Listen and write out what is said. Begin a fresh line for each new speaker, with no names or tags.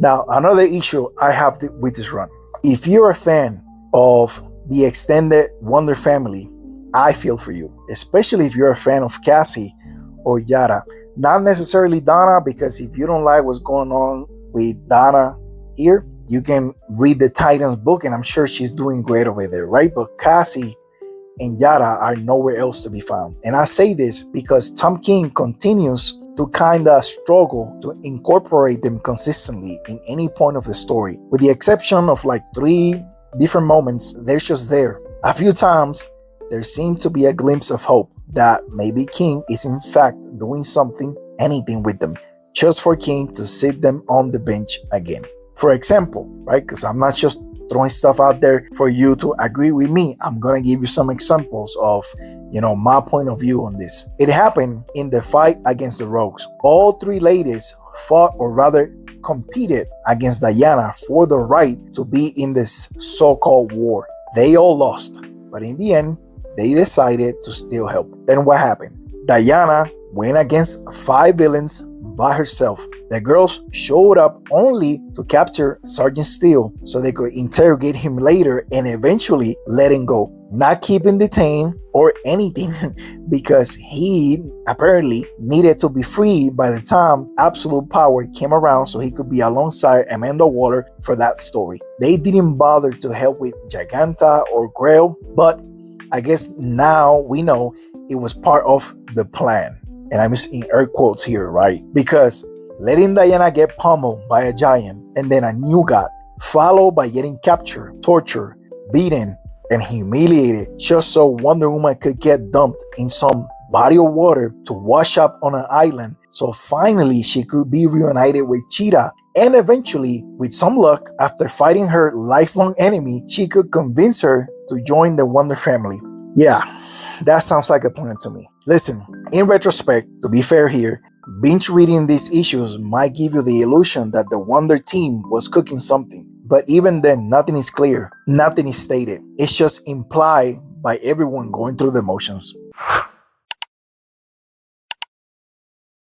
Now, another issue I have with this run. If you're a fan of the extended Wonder family, I feel for you, especially if you're a fan of Cassie or Yara. Not necessarily Donna, because if you don't like what's going on with Donna here, you can read the Titans book, and I'm sure she's doing great over there, right? But Cassie and Yara are nowhere else to be found. And I say this because Tom King continues to kind of struggle to incorporate them consistently in any point of the story. With the exception of like 3 different moments, they're just there. A few times, there seems to be a glimpse of hope that maybe King is in fact doing something, anything with them, just for King to sit them on the bench again. For example, right, because I'm not just throwing stuff out there for you to agree with me. I'm going to give you some examples of, my point of view on this. It happened in the fight against the Rogues. All 3 ladies fought, or rather competed against Diana for the right to be in this so-called war. They all lost, but in the end, they decided to still help. Then what happened? Diana went against 5 villains by herself. The girls showed up only to capture Sergeant Steele so they could interrogate him later and eventually let him go. Not keeping detained or anything because he apparently needed to be free by the time Absolute Power came around so he could be alongside Amanda Waller for that story. They didn't bother to help with Giganta or Grail, but I guess now we know it was part of the plan. And I'm just in air quotes here, right? Because letting Diana get pummeled by a giant and then a new god, followed by getting captured, tortured, beaten, and humiliated just so Wonder Woman could get dumped in some body of water to wash up on an island so finally she could be reunited with Cheetah, and eventually, with some luck, after fighting her lifelong enemy, she could convince her to join the Wonder family. Yeah, that sounds like a plan to me. Listen, in retrospect, to be fair here, binge reading these issues might give you the illusion that the Wonder team was cooking something. But even then, nothing is clear, nothing is stated. It's just implied by everyone going through the motions.